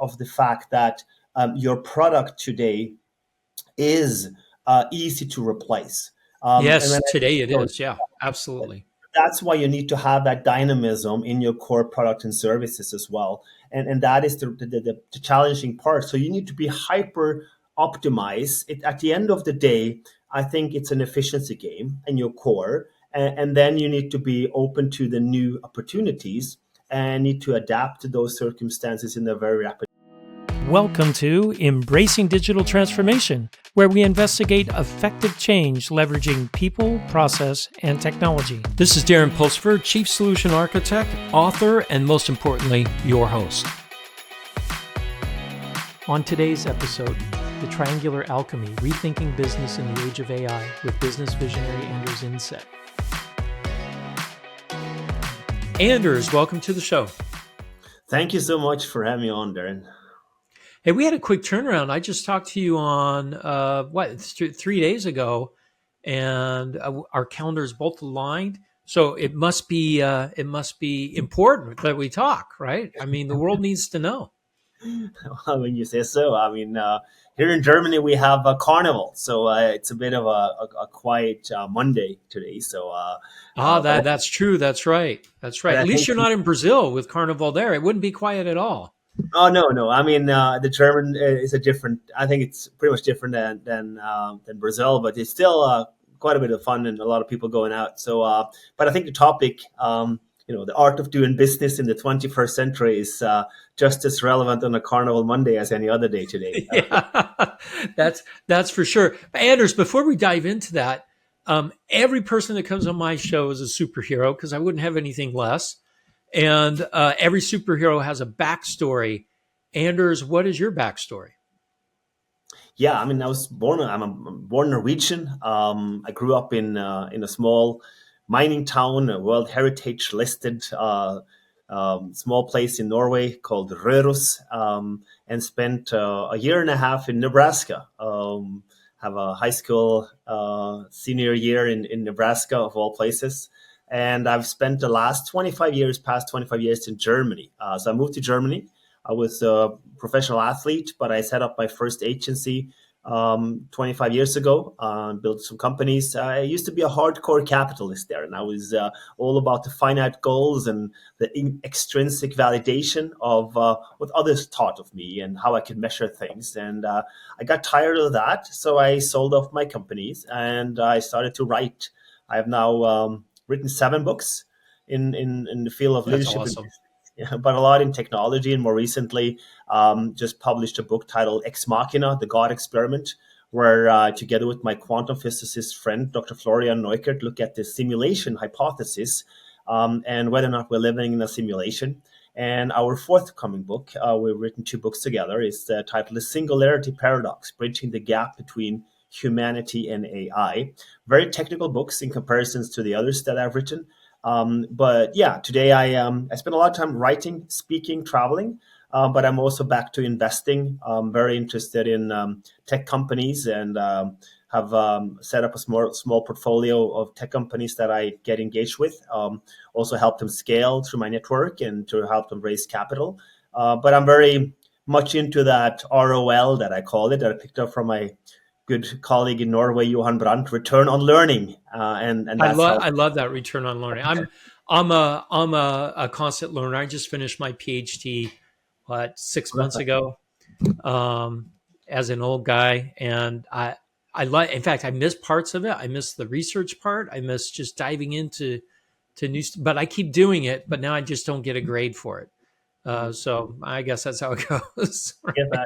of the fact that your product today is easy to replace. And Yes, when today it so is. Yeah, absolutely. that's why you need to have that dynamism in your core product and services as well. And that is the challenging part. So you need to be hyper optimized. At the end of the day, I think it's an efficiency game in your core. And then you need to be open to the new opportunities and need to adapt to those circumstances in a very rapid. Welcome to Embracing Digital Transformation, where we investigate effective change leveraging people, process, and technology. This is Darren Pulsford, Chief Solution Architect, author, and most importantly, your host. On today's episode, the Triangular Alchemy, Rethinking Business in the Age of AI with business visionary Anders Indset. Anders, welcome to the show. Thank you so much for having me on, Darren. Hey, we had a quick turnaround. I just talked to you on 3 days ago, and our calendars both aligned. So it must be important that we talk, right? I mean, the world needs to know. Well, when you say so, I mean, here in Germany we have a carnival, so it's a bit of a quiet Monday today. So, That's true. That's right. That's right. but I At least think. you're not in Brazil with Carnival there. It wouldn't be quiet at all. Oh, no, no. I mean, the German is a different. I think it's pretty much different than Brazil, but it's still quite a bit of fun and a lot of people going out. So, but I think the topic, the art of doing business in the 21st century, is just as relevant on a Carnival Monday as any other day today. Yeah, that's for sure. But Anders, before we dive into that, every person that comes on my show is a superhero because I wouldn't have anything less. And every superhero has a backstory. Anders, what is your backstory? Yeah, I mean, I'm born Norwegian. I grew up in a small mining town, a World Heritage listed small place in Norway called Røros, and spent a year and a half in Nebraska. Have a high school senior year in Nebraska, of all places. And I've spent the past 25 years in Germany. So I moved to Germany. I was a professional athlete, but I set up my first agency 25 years ago, built some companies. I used to be a hardcore capitalist there, and I was all about the finite goals and the extrinsic validation of what others thought of me and how I could measure things. And I got tired of that, so I sold off my companies and I started to write. I have now written 7 books in the field of That's leadership. awesome. Yeah, but a lot in technology, and more recently, just published a book titled Ex Machina, The God Experiment, where together with my quantum physicist friend, Dr. Florian Neukert, look at the simulation hypothesis and whether or not we're living in a simulation. And our forthcoming book, we've written 2 books together, is titled The Singularity Paradox, Bridging the Gap Between Humanity and AI. Very technical books in comparisons to the others that I've written. But yeah, today I spend a lot of time writing, speaking, traveling, but I'm also back to investing. I'm very interested in tech companies and have set up a small portfolio of tech companies that I get engaged with. Also help them scale through my network and to help them raise capital. But I'm very much into that ROL that I call it, that I picked up from my good colleague in Norway, Johan Brandt, return on learning, and that's I love that return on learning. I'm a constant learner. I just finished my PhD 6 months ago, as an old guy, and I like. In fact, I miss parts of it. I miss the research part. I miss just diving into new. But I keep doing it. But now I just don't get a grade for it. So I guess that's how it goes.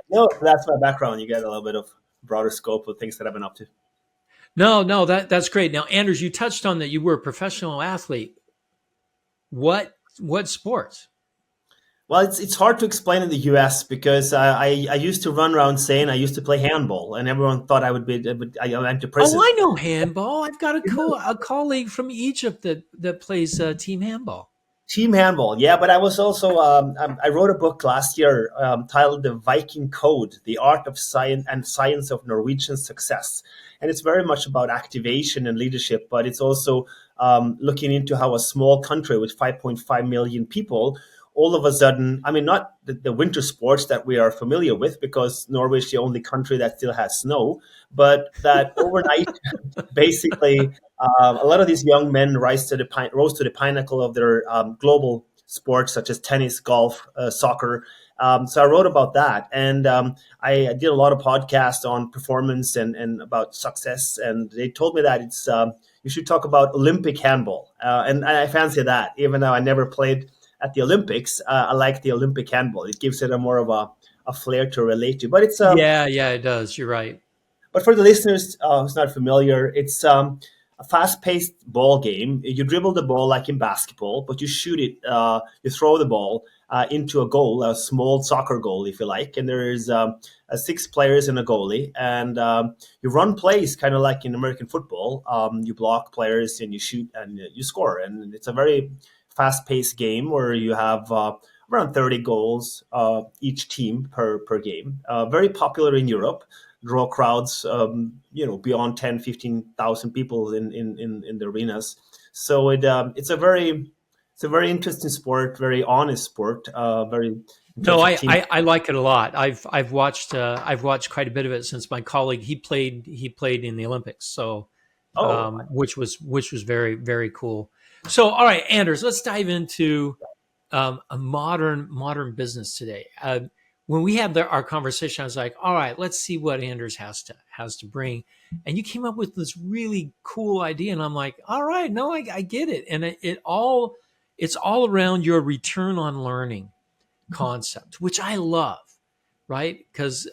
No, that's my background. You get a little bit of broader scope of things that I've been up to. No, that's great. Now, Anders, you touched on that you were a professional athlete. What sports? Well, it's hard to explain in the U.S. because I used to run around saying I used to play handball, and everyone thought I went to prison. Oh, I know handball. I've got a colleague from Egypt that plays team handball. Team handball, yeah, but I was also I wrote a book last year titled "The Viking Code: The Art of Science of Norwegian Success," and it's very much about activation and leadership, but it's also looking into how a small country with 5.5 million people all of a sudden, I mean, not the winter sports that we are familiar with, because Norway is the only country that still has snow, but that overnight, basically, a lot of these young men rose to the pinnacle of their global sports, such as tennis, golf, soccer. So I wrote about that, and I did a lot of podcasts on performance and about success. And they told me that it's you should talk about Olympic handball, and I fancy that. Even though I never played at the Olympics, I like the Olympic handball. It gives it a more of a flair to relate to. But it's Yeah, yeah, it does. You're right. but for the listeners who's not familiar, it's a fast-paced ball game. You dribble the ball like in basketball, but you shoot it. You throw the ball into a goal, a small soccer goal, if you like. And there is six players and a goalie, and you run plays, kind of like in American football. You block players and you shoot and you score. And it's a very fast-paced game where you have around 30 goals each team per game. Very popular in Europe, draw crowds, beyond 10, 15,000 people in the arenas. So it's a very interesting sport, very honest sport, very in No, terms of team. I like it a lot. I've watched quite a bit of it since my colleague he played in the Olympics, so Oh, which was very very cool. So all right, Anders, let's dive into a modern business today. When we had our conversation, I was like, all right, let's see what Anders has to bring, and you came up with this really cool idea, and I'm like, all right, no, I get it, and it's all around your return on learning concept, which I love, right? Because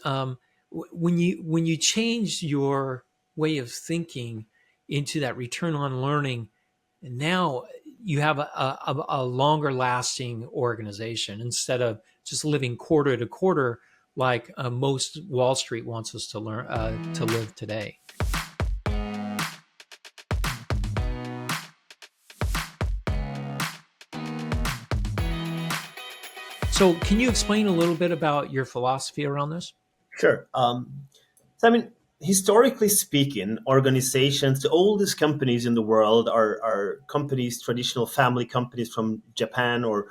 when you change your way of thinking into that return on learning, now you have a longer lasting organization instead of just living quarter to quarter like most Wall Street wants us to learn to live today. So, can you explain a little bit about your philosophy around this? sure. So, I mean, historically speaking, organizations, the oldest companies in the world are companies, traditional family companies from Japan, or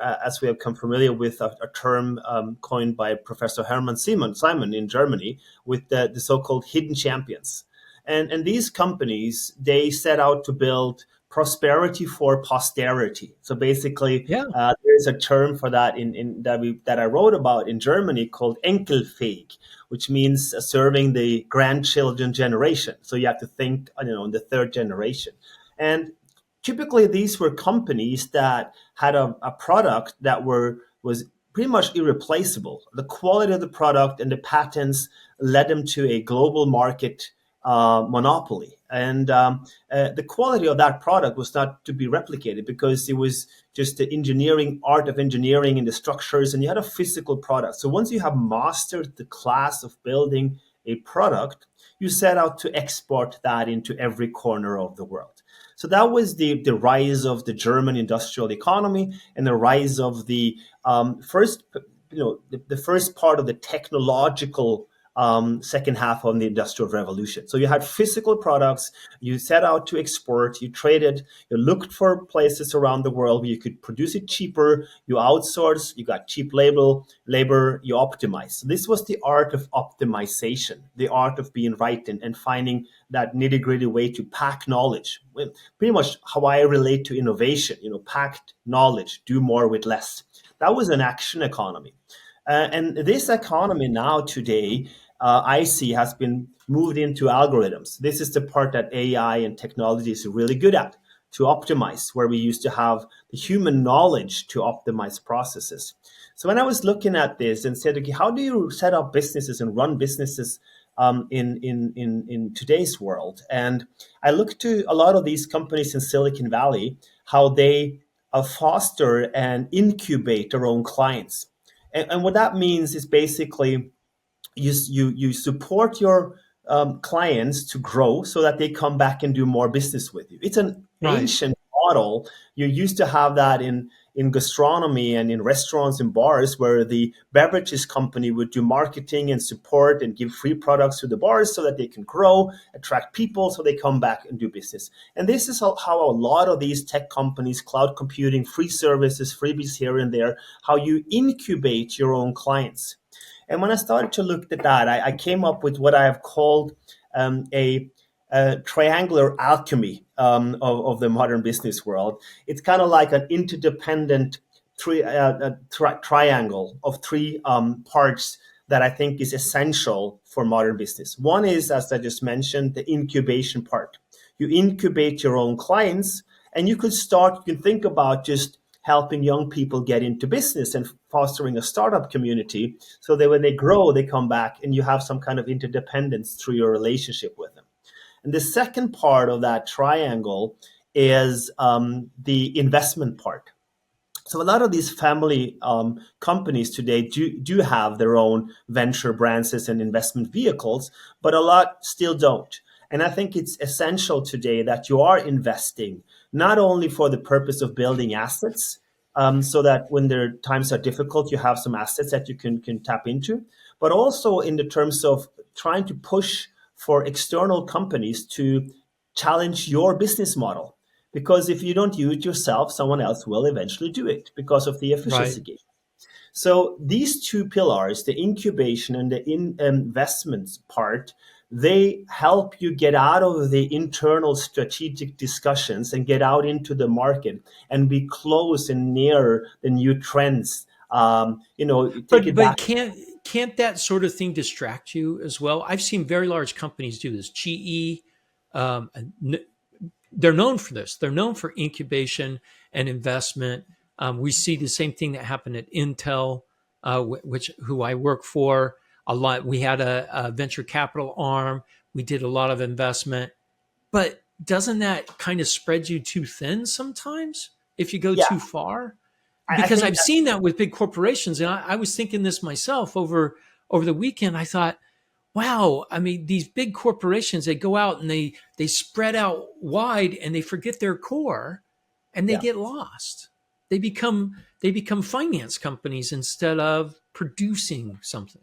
as we have come familiar with, a term coined by Professor Hermann Simon in Germany, with the so-called hidden champions. And these companies, they set out to build prosperity for posterity. So basically, Yeah, there's a term for that that I wrote about in Germany called Enkelfähig, which means serving the grandchildren generation. So you have to think, in the third generation. And typically, these were companies that had a product that was pretty much irreplaceable. The quality of the product and the patents led them to a global market monopoly. And the quality of that product was not to be replicated, because it was just the art of engineering and the structures, and you had a physical product. So once you have mastered the class of building a product, you set out to export that into every corner of the world. So that was the rise of the German industrial economy, and the rise of the first, the first part of the technological second half of the industrial revolution. So you had physical products, you set out to export, you traded, you looked for places around the world where you could produce it cheaper, you outsourced, you got cheap labor, you optimize. So this was the art of optimization, the art of being right, and finding that nitty gritty way to pack knowledge. Pretty much how I relate to innovation, packed knowledge, do more with less. That was an action economy. And this economy now today, I see, has been moved into algorithms. This is the part that AI and technology is really good at, to optimize, where we used to have the human knowledge to optimize processes. So when I was looking at this and said, okay, how do you set up businesses and run businesses in today's world? And I looked to a lot of these companies in Silicon Valley, how they foster and incubate their own clients. And what that means is basically you support your clients to grow so that they come back and do more business with you. It's an right. ancient model. You used to have that in gastronomy and in restaurants and bars, where the beverages company would do marketing and support and give free products to the bars so that they can grow, attract people, so they come back and do business. And this is how a lot of these tech companies, cloud computing, free services, freebies here and there, how you incubate your own clients. And when I started to look at that, I came up with what I have called a triangular alchemy of the modern business world. It's kind of like an interdependent triangle of three parts that I think is essential for modern business. One is, as I just mentioned, the incubation part. You incubate your own clients, and you can think about just helping young people get into business and fostering a startup community so that when they grow, they come back and you have some kind of interdependence through your relationship with them. And the second part of that triangle is the investment part. So a lot of these family companies today do have their own venture branches and investment vehicles, but a lot still don't. And I think it's essential today that you are investing not only for the purpose of building assets, so that when their times are difficult, you have some assets that you can tap into, but also in the terms of trying to push for external companies to challenge your business model, because if you don't do it yourself, someone else will eventually do it because of the Right. efficiency gain. So these two pillars, the incubation and the investments part, they help you get out of the internal strategic discussions and get out into the market and be close and near the new trends. Take But it back. can't that sort of thing distract you as well? I've seen very large companies do this. GE, um, they're known for this. They're known for incubation and investment. We see the same thing that happened at Intel, which who I work for a lot. We had a venture capital arm. We did a lot of investment, but doesn't that kind of spread you too thin sometimes if you go Yeah, too far? I Because think I've seen that with big corporations, and I was thinking this myself over the weekend. I thought, wow, I mean, these big corporations, they go out and they spread out wide and they forget their core and they yeah. get lost. They become finance companies instead of producing something.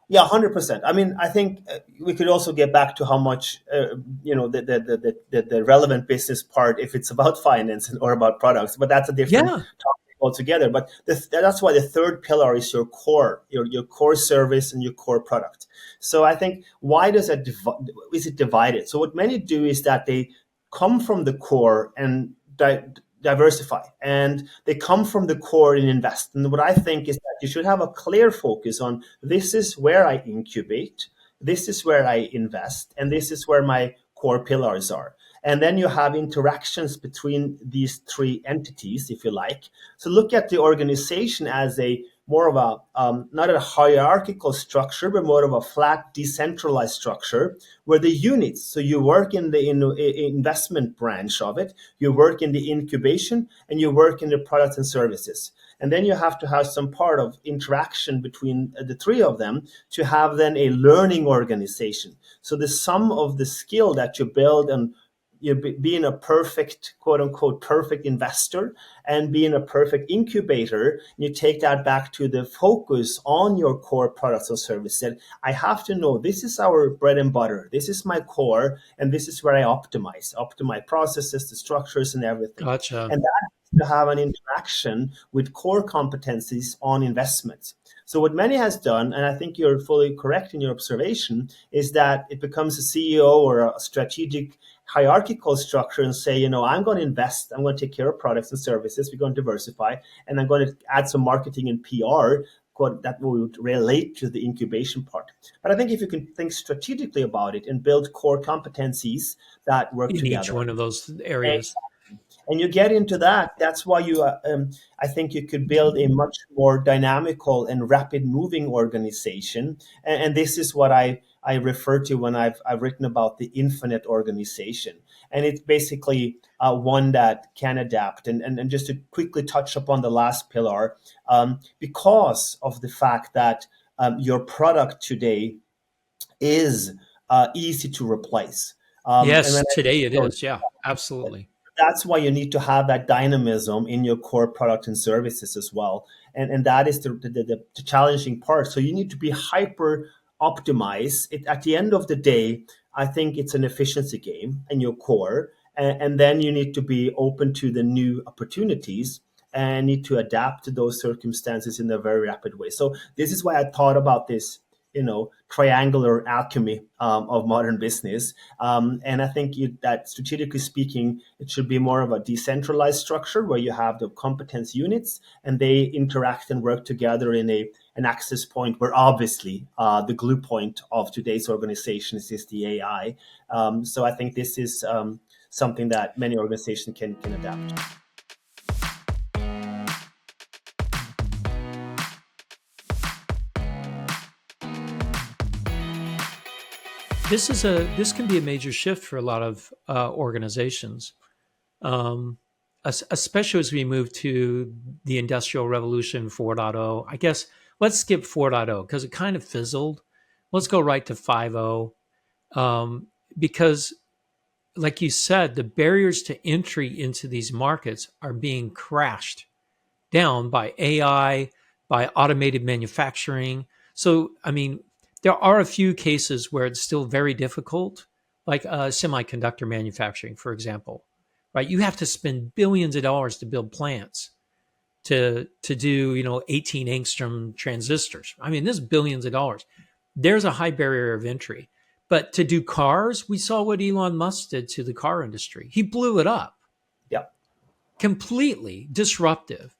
Yeah, 100%. I mean, I think we could also get back to how much, the relevant business part, if it's about finance or about products, but that's a different Yeah. topic altogether. But that's why the third pillar is your core, your core service and your core product. So I think, why is it divided? So what many do is that they come from the core and diversify, and they come from the core and invest. And what I think is that you should have a clear focus on, this is where I incubate, this is where I invest, and this is where my core pillars are. And then you have interactions between these three entities, if you like. So look at the organization as a more of a not a hierarchical structure, but more of a flat, decentralized structure, where the units. So you work in the investment branch of it, you work in the incubation, and you work in the products and services. And then you have to have some part of interaction between the three of them to have then a learning organization. So the sum of the skill that you build, and you being a perfect, quote unquote, perfect investor, and being a perfect incubator, you take that back to the focus on your core products or services. That I have to know, this is our bread and butter, this is my core, and this is where I optimize processes, the structures, and everything. Gotcha. And that has to have an interaction with core competencies on investments. So what many has done, and I think you're fully correct in your observation, is that it becomes a CEO or a strategic hierarchical structure and say, I'm going to invest, I'm going to take care of products and services, we're going to diversify, and I'm going to add some marketing and PR that will relate to the incubation part. But I think if you can think strategically about it and build core competencies that work In each together, one of those areas. and you get into that, that's why I think you could build a much more dynamical and rapid moving organization. And this is what I refer to when I've written about the infinite organization. And it's basically one that can adapt. And just to quickly touch upon the last pillar, because of the fact that your product today is easy to replace. And Yes, when today it I is. Yeah, absolutely. that's why you need to have that dynamism in your core product and services as well. And that is the challenging part. So you need to be hyper optimized. At the end of the day, I think it's an efficiency game in your core. And then you need to be open to the new opportunities and need to adapt to those circumstances in a very rapid way. So this is why I thought about this, triangular alchemy of modern business. And I think that strategically speaking, it should be more of a decentralized structure where you have the competence units and they interact and work together in an access point where obviously the glue point of today's organizations is the AI. So I think this is something that many organizations can adapt. This can be a major shift for a lot of organizations, especially as we move to the Industrial Revolution 4.0. I guess let's skip 4.0 because it kind of fizzled. Let's go right to 5.0, because, like you said, the barriers to entry into these markets are being crashed down by AI, by automated manufacturing. So, I mean, there are a few cases where it's still very difficult, like semiconductor manufacturing, for example, right? You have to spend billions of dollars to build plants to do 18 angstrom transistors. I mean, this is billions of dollars. There's a high barrier of entry. But to do cars, we saw what Elon Musk did to the car industry. He blew it up, Yeah. completely disruptive.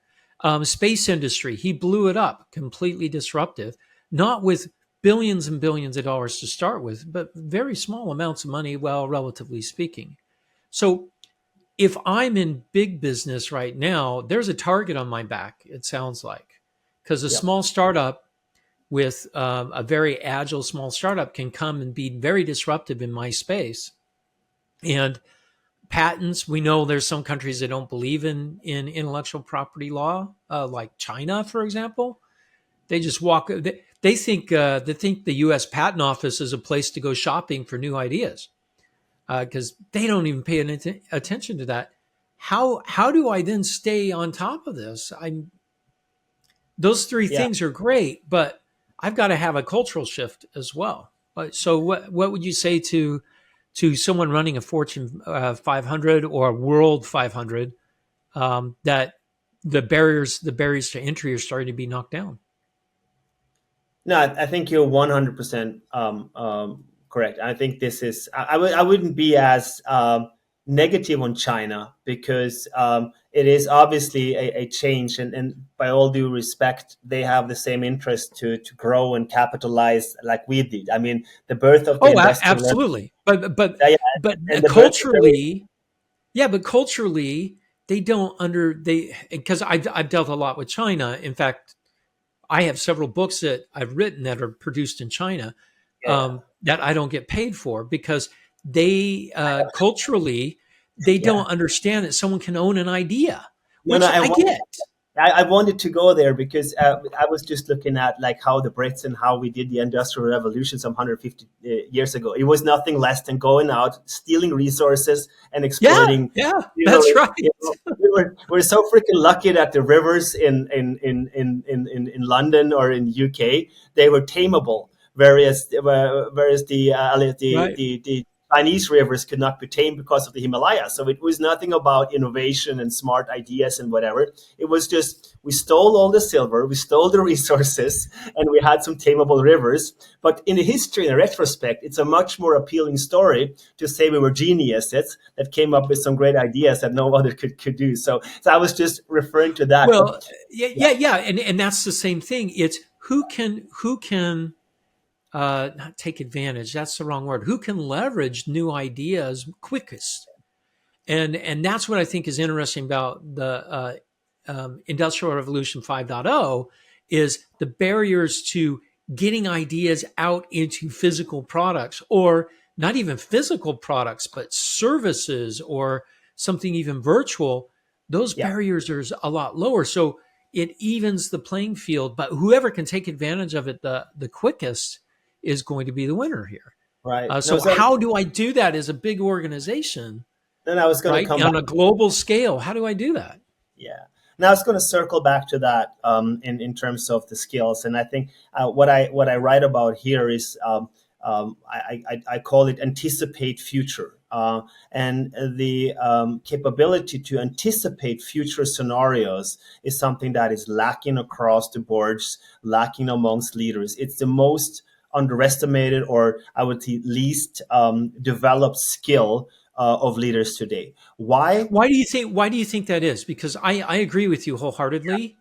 Space industry, he blew it up, completely disruptive, not with billions and billions of dollars to start with, but very small amounts of money, well, relatively speaking. So if I'm in big business right now, there's a target on my back, it sounds like, because a Yeah. small startup with a very agile small startup can come and be very disruptive in my space. And patents, we know there's some countries that don't believe in intellectual property law, like China, for example. They just walk. They think the U.S. Patent Office is a place to go shopping for new ideas, because they don't even pay attention to that. How do I then stay on top of this? Those three Yeah. things are great, but I've got to have a cultural shift as well. So what would you say to someone running a Fortune 500 or a World 500, that the barriers to entry are starting to be knocked down? No, I think you're 100% correct. I think this is, I wouldn't be as negative on China because it is obviously a change. And by all due respect, they have the same interest to grow and capitalize like we did. I mean, the birth of the Oh, industrial, absolutely. But yeah, but and the birth of the, culturally, yeah, but culturally they don't they because I've dealt a lot with China. In fact, I have several books that I've written that are produced in China, yeah, that I don't get paid for because they culturally they yeah. don't understand that someone can own an idea, No, no, which I get. I wanted to go there because I was just looking at like how the Brits and how we did the Industrial Revolution some 150 years ago. It was nothing less than going out, stealing resources, and Yeah, exploiting. yeah, that's right. We're so freaking lucky that the rivers in London or in UK they were tameable, whereas Right. the Chinese rivers could not be tamed because of the Himalayas. So it was nothing about innovation and smart ideas and whatever. It was just we stole all the silver, we stole the resources, and we had some tameable rivers. But in the history, in retrospect, it's a much more appealing story to say we were geniuses that came up with some great ideas that no other could do. So I was just referring to that. Well, But yeah, yeah, yeah, and that's the same thing. It's who can not take advantage. That's the wrong word. Who can leverage new ideas quickest? And that's what I think is interesting about the Industrial Revolution 5.0 is the barriers to getting ideas out into physical products, or not even physical products, but services or something even virtual. Those yeah, barriers are a lot lower. So it evens the playing field, but whoever can take advantage of it the quickest is going to be the winner here. right. No, So how do I do that as a big organization? Then I was going to right? come back. On a global scale. How do I do that? Yeah. Now it's going to circle back to that in terms of the skills, and I think what I write about here is I call it anticipate future, and the capability to anticipate future scenarios is something that is lacking across the boards, lacking amongst leaders. It's the most underestimated, or I would say least developed skill of leaders today. Why? Why do you think that is? Because I agree with you wholeheartedly.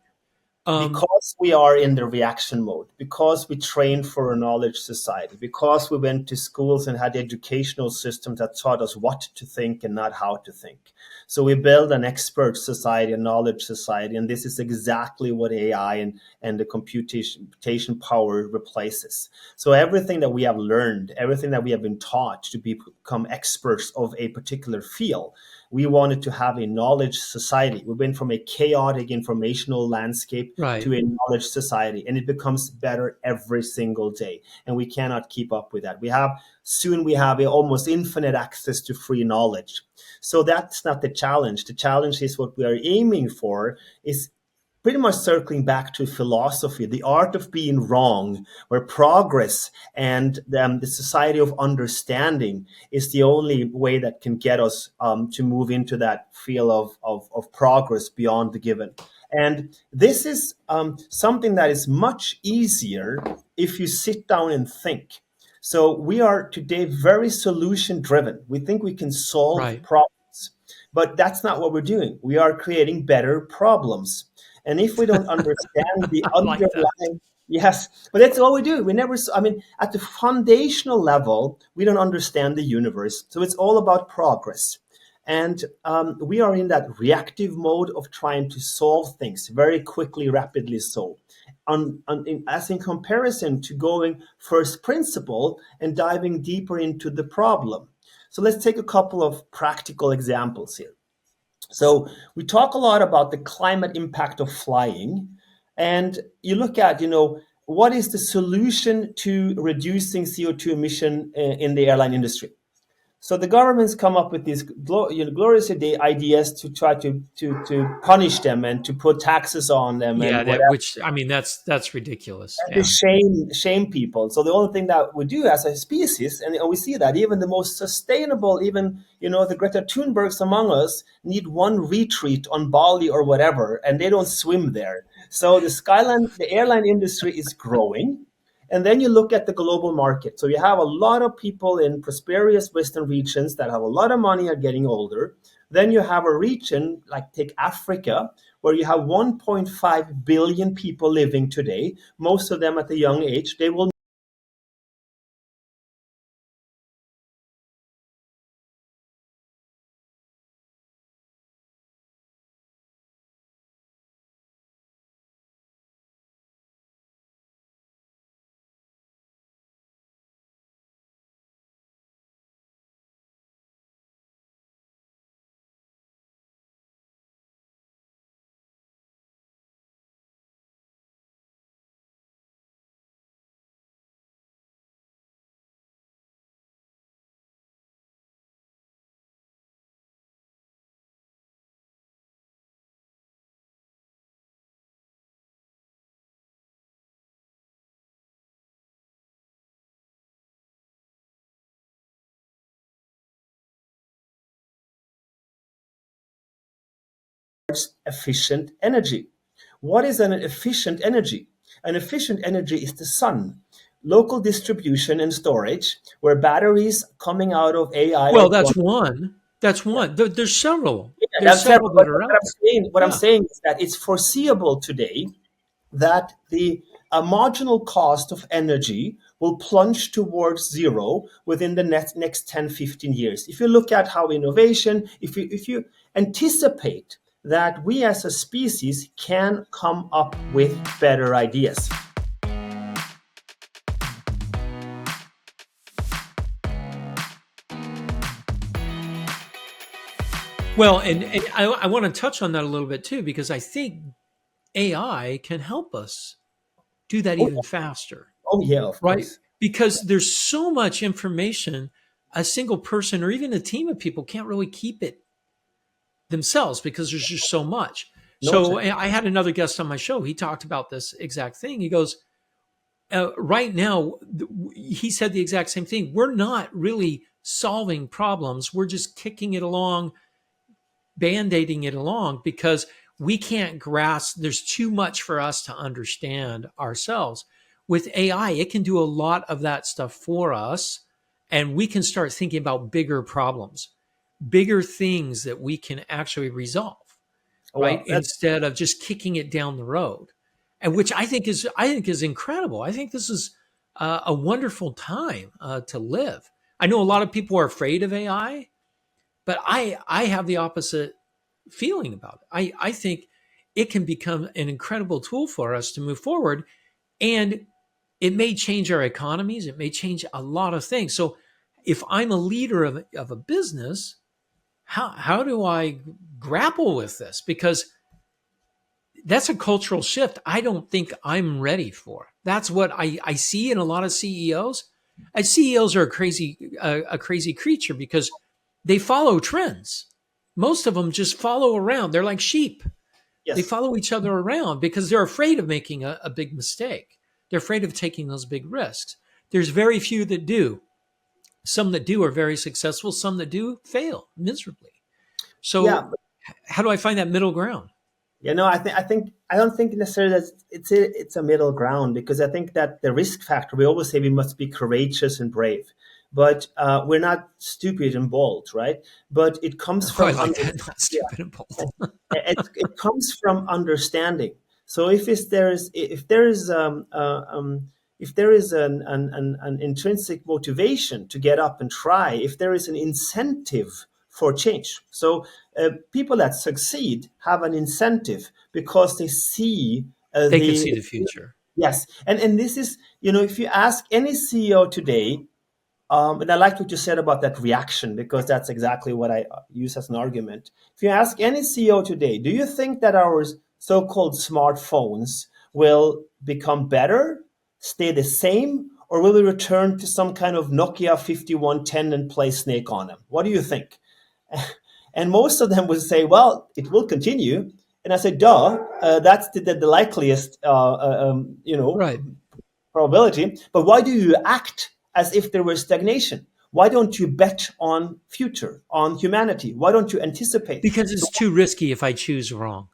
Um, Because we are in the reaction mode, because we trained for a knowledge society, because we went to schools and had educational systems that taught us what to think and not how to think. So we build an expert society, a knowledge society, and this is exactly what AI and the computation power replaces. So everything that we have learned, everything that we have been taught to become experts of a particular field, we wanted to have a knowledge society. We went from a chaotic informational landscape right. to a knowledge society, and it becomes better every single day. And we cannot keep up with that. We have a almost infinite access to free knowledge. So that's not the challenge. The challenge is what we are aiming for is pretty much circling back to philosophy, the art of being wrong, where progress and the society of understanding is the only way that can get us to move into that field of progress beyond the given. And this is something that is much easier if you sit down and think. So we are today very solution driven. We think we can solve Right. problems, but that's not what we're doing. We are creating better problems. And if we don't understand the I like that. underlying, yes, but that's all we do. We never, I mean, at the foundational level, we don't understand the universe. So it's all about progress. And we are in that reactive mode of trying to solve things very quickly, rapidly so. As in comparison to going first principle and diving deeper into the problem. So let's take a couple of practical examples here. So we talk a lot about the climate impact of flying, and you look at, what is the solution to reducing CO2 emission in the airline industry? So the governments come up with these glorious ideas to try to punish them and to put taxes on them Yeah, and that whatever, which I mean that's ridiculous. to Yeah. shame people. So the only thing that we do as a species, and we see that even the most sustainable, even the Greta Thunbergs among us need one retreat on Bali or whatever, and they don't swim there. So the airline industry is growing. And then you look at the global market. So you have a lot of people in prosperous Western regions that have a lot of money are getting older. Then you have a region like take Africa, where you have 1.5 billion people living today, most of them at a young age. They will efficient energy. What is an efficient energy? An efficient energy is the sun. Local distribution and storage, where batteries coming out of AI Well, or that's quantum. one. That's one. There's several. Yeah, There's that's several several. But that are what out I'm there. saying, what I'm Yeah. saying is that it's foreseeable today that the marginal cost of energy will plunge towards zero within the next 10, 15 years. If you look at how innovation, if you anticipate that we as a species can come up with better ideas. Well, and I want to touch on that a little bit too, because I think AI can help us do that Oh, even faster, oh yeah, of right? course. Because there's so much information. a single person or even a team of people can't really keep it themselves because there's just so much. No So chance. I had another guest on my show. He talked about this exact thing. He goes, right now, he said the exact same thing. We're not really solving problems. We're just kicking it along, band-aiding it along because we can't grasp. There's too much for us to understand ourselves. With AI, it can do a lot of that stuff for us, and we can start thinking about bigger problems, bigger things that we can actually resolve, right? Well, that's Instead of just kicking it down the road, and which I think is incredible. I think this is a wonderful time to live. I know a lot of people are afraid of AI, but I have the opposite feeling about it. I think it can become an incredible tool for us to move forward, and it may change our economies. It may change a lot of things. So, if I'm a leader of a business, how do I grapple with this? Because that's a cultural shift I don't think I'm ready for. That's what I see in a lot of CEOs. CEOs are a crazy creature because they follow trends. Most of them just follow around. They're like sheep. They yes. follow each other around because they're afraid of making a big mistake. They're afraid of taking those big risks. There's very few that do. Some that do are very successful. Some that do fail miserably. So Yeah. how do I find that middle ground? I don't think necessarily that it's a middle ground, because I think that the risk factor, we always say we must be courageous and brave, but we're not stupid and bold, right? But it comes Oh, I from like that. Not yeah, stupid and bold. it comes from understanding. So if there is an intrinsic motivation to get up and try, if there is an incentive for change. So people that succeed have an incentive because they see They can the see the future. yes, and this is, if you ask any CEO today, and I liked what you said about that reaction, because that's exactly what I use as an argument. If you ask any CEO today, do you think that our so-called smartphones will become better, stay the same, or will we return to some kind of Nokia 5110 and play Snake on them? What do you think? And most of them would say, well, it will continue. And I said, duh, that's the likeliest, Right. probability. But why do you act as if there were stagnation? Why don't you bet on future, on humanity? Why don't you anticipate? Because So it's too risky if I choose wrong.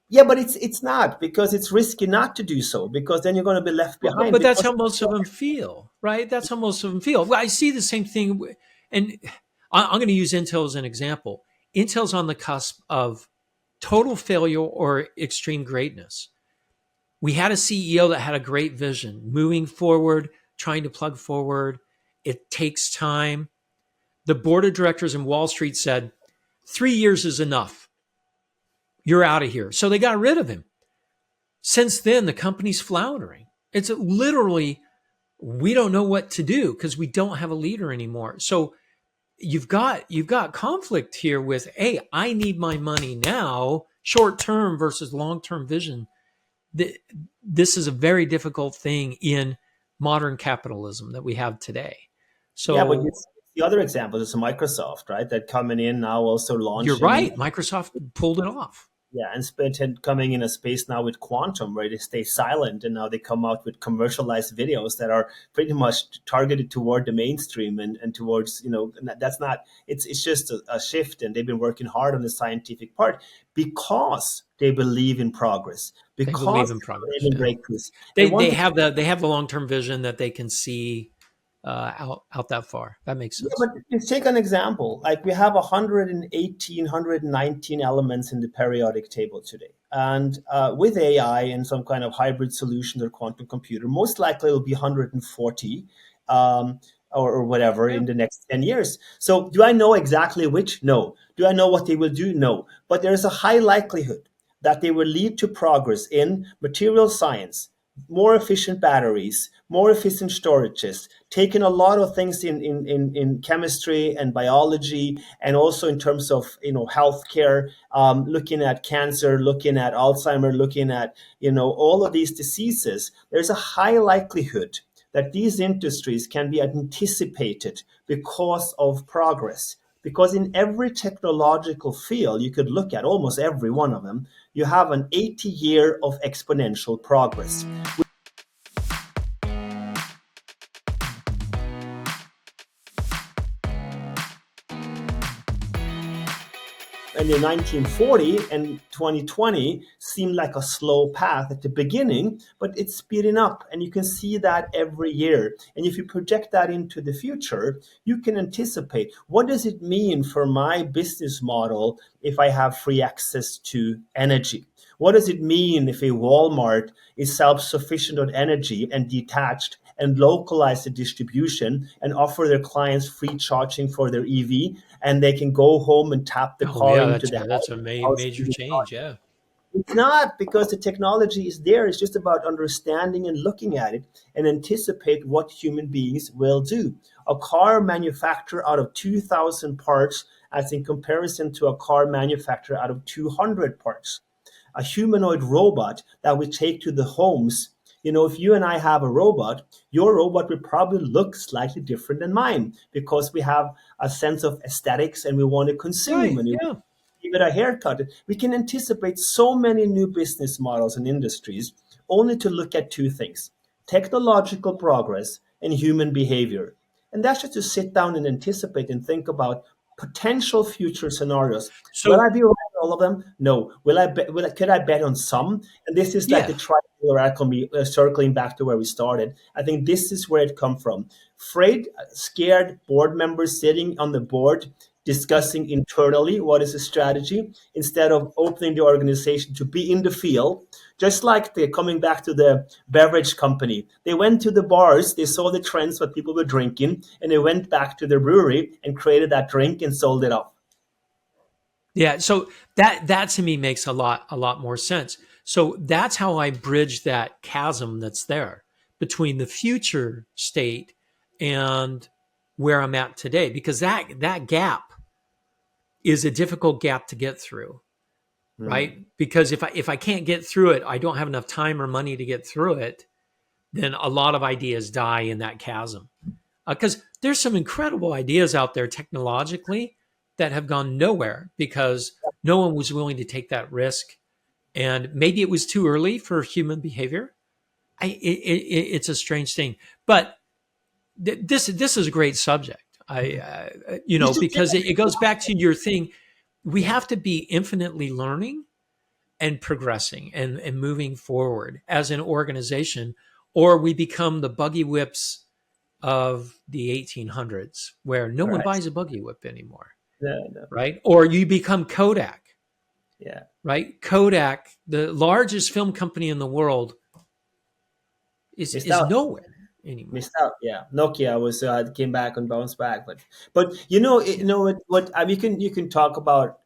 yeah, but it's not, because it's risky not to do so, because then you're going to be left behind. But that's Because how most of them feel, right? That's how most of them feel. Well, I see the same thing. And I'm going to use Intel as an example. Intel's on the cusp of total failure or extreme greatness. We had a CEO that had a great vision, moving forward, trying to plug forward. It takes time. The board of directors in Wall Street said, 3 years is enough. You're out of here. So they got rid of him. Since then, the company's floundering. It's literally, we don't know what to do because we don't have a leader anymore. So you've got conflict here with, hey, I need my money now, short term versus long term vision. This is a very difficult thing in modern capitalism that we have today. yeah, but So it's the other example is Microsoft, right? That coming in now, also you're launching. right. Microsoft pulled it off. Yeah, and coming in a space now with quantum, where they stay silent, and now they come out with commercialized videos that are pretty much targeted toward the mainstream, and towards, that's not, it's just a shift, and they've been working hard on the scientific part because they believe in progress, They believe because in they progress. believe in Yeah. breakthroughs. They They want to. have the long term vision that they can see out that far. That makes Yeah, sense. but let's take an example. Like, we have 118, 119 elements in the periodic table today. And with AI and some kind of hybrid solution or quantum computer, most likely it'll be 140, um, or whatever, Yeah. in the next 10 years. So do I know exactly which? No. Do I know what they will do? No. But there's a high likelihood that they will lead to progress in material science, more efficient batteries, more efficient storages, taking a lot of things in chemistry and biology, and also in terms of, healthcare, looking at cancer, looking at Alzheimer, looking at, all of these diseases. There's a high likelihood that these industries can be anticipated because of progress. Because in every technological field you could look at, almost every one of them, you have an 80-year of exponential progress. And in 1940 and 2020 seemed like a slow path at the beginning, but it's speeding up. And you can see that every year. And if you project that into the future, you can anticipate, what does it mean for my business model if I have free access to energy? What does it mean if a Walmart is self-sufficient on energy and detached and localize the distribution and offer their clients free charging for their EV, and they can go home and tap the Oh car yeah, into the that's a house? major change. Yeah. It's not, because the technology is there. It's just about understanding and looking at it and anticipate what human beings will do. A car manufacturer out of 2,000 parts as in comparison to a car manufacturer out of 200 parts. A humanoid robot that we take to the homes. If you and I have a robot, your robot will probably look slightly different than mine, because we have a sense of aesthetics and we want to consume, Right. and we Yeah. give it a haircut. We can anticipate so many new business models and industries only to look at two things: technological progress and human behavior. And that's just to sit down and anticipate and think about potential future scenarios. Will I So be right on all of them? No. Could I bet on some? And this is like the yeah. triangular alchemy, circling back to where we started. I think this is where it come from. Afraid, scared board members sitting on the board discussing internally what is the strategy, instead of opening the organization to be in the field. Just like the coming back to the beverage company, they went to the bars, they saw the trends, what people were drinking, and they went back to their brewery and created that drink and sold it off. Yeah. So that to me makes a lot more sense. So that's how I bridge that chasm that's there between the future state and where I'm at today, because that gap is a difficult gap to get through, Hmm. right? Because if I can't get through it, I don't have enough time or money to get through it, then a lot of ideas die in that chasm. Because there's some incredible ideas out there technologically that have gone nowhere because no one was willing to take that risk, and maybe it was too early for human behavior. It's a strange thing, but this is a great subject. You should get Because it goes back to your thing. We have to be infinitely learning and progressing and moving forward as an organization, or we become the buggy whips of the 1800s, where no one right. buys a buggy whip anymore, No, no. right? Or you become Kodak, Yeah. right? Kodak, the largest film company in the world, is Missed is out. nowhere anymore. Missed out. Yeah, Nokia was came back and bounced back, but you can talk about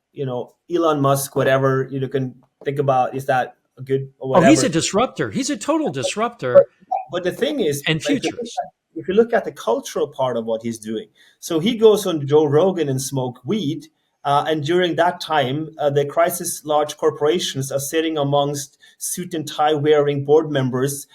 Elon Musk, whatever can think about, is that a good or Oh, he's a whatever. disruptor. He's a total But, disruptor but the thing is, and like, futurist. if you look at the cultural part of what he's doing, so he goes on Joe Rogan and smoke weed. And during that time, the crisis large corporations are sitting amongst suit and tie wearing board members,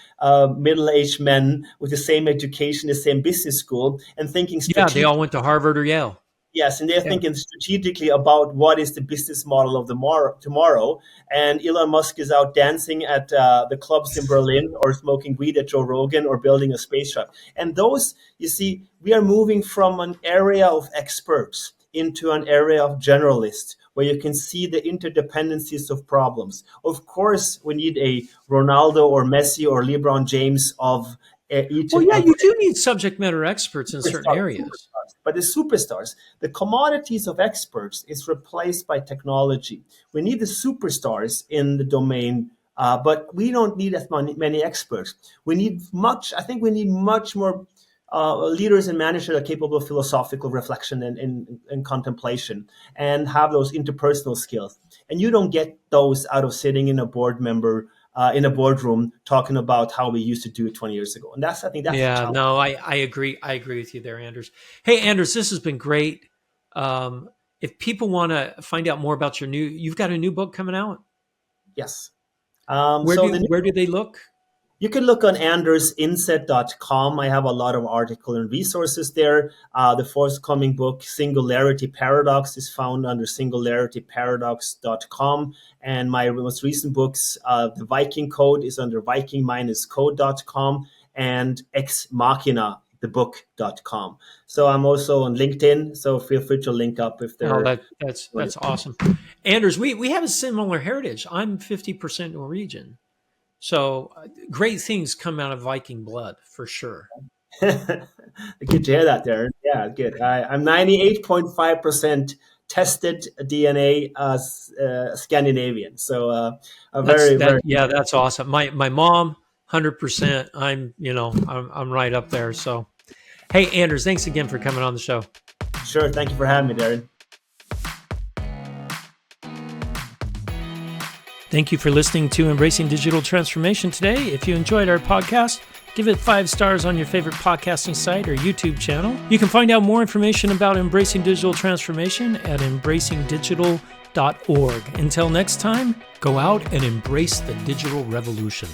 middle aged men with the same education, the same business school, and thinking Yeah, they strategically. all went to Harvard or Yale. Yes, and they're Yeah. thinking strategically about what is the business model of the tomorrow. And Elon Musk is out dancing at the clubs in Berlin, or smoking weed at Joe Rogan, or building a space shuttle. And those, you see, we are moving from an area of experts into an area of generalists, where you can see the interdependencies of problems. Of course, we need a Ronaldo or Messi or LeBron James of each Well, and yeah, every you do need subject matter experts in certain superstar, areas. superstars. But the superstars, the commodities of experts, is replaced by technology. We need the superstars in the domain, but we don't need as many experts. I think we need much more leaders and managers that are capable of philosophical reflection and contemplation, and have those interpersonal skills. And you don't get those out of sitting in a boardroom talking about how we used to do it 20 years ago. And I think that's the Yeah, challenge. no, I agree. I agree with you there, Anders. Hey, Anders, this has been great. Um, if people want to find out more about you've got a new book coming out. Yes. Where So do the where do they look? You can look on andersinset.com. I have a lot of article and resources there. The forthcoming book, Singularity Paradox, is found under singularityparadox.com. And my most recent books, The Viking Code, is under viking-code.com, and Ex Machina, thebook.com. So I'm also on LinkedIn, so feel free to link up if Oh, there. that's awesome. Anders, we have a similar heritage. I'm 50% Norwegian. So great things come out of Viking blood for sure. Good to hear that, Darren. Yeah, good. I'm 98.5% tested DNA Scandinavian. So a very, very. Yeah, that's awesome. My mom 100%. I'm right up there. So hey, Anders, thanks again for coming on the show. Sure. Thank you for having me, Darren. Thank you for listening to Embracing Digital Transformation today. If you enjoyed our podcast, give it 5 stars on your favorite podcasting site or YouTube channel. You can find out more information about Embracing Digital Transformation at embracingdigital.org. Until next time, go out and embrace the digital revolution.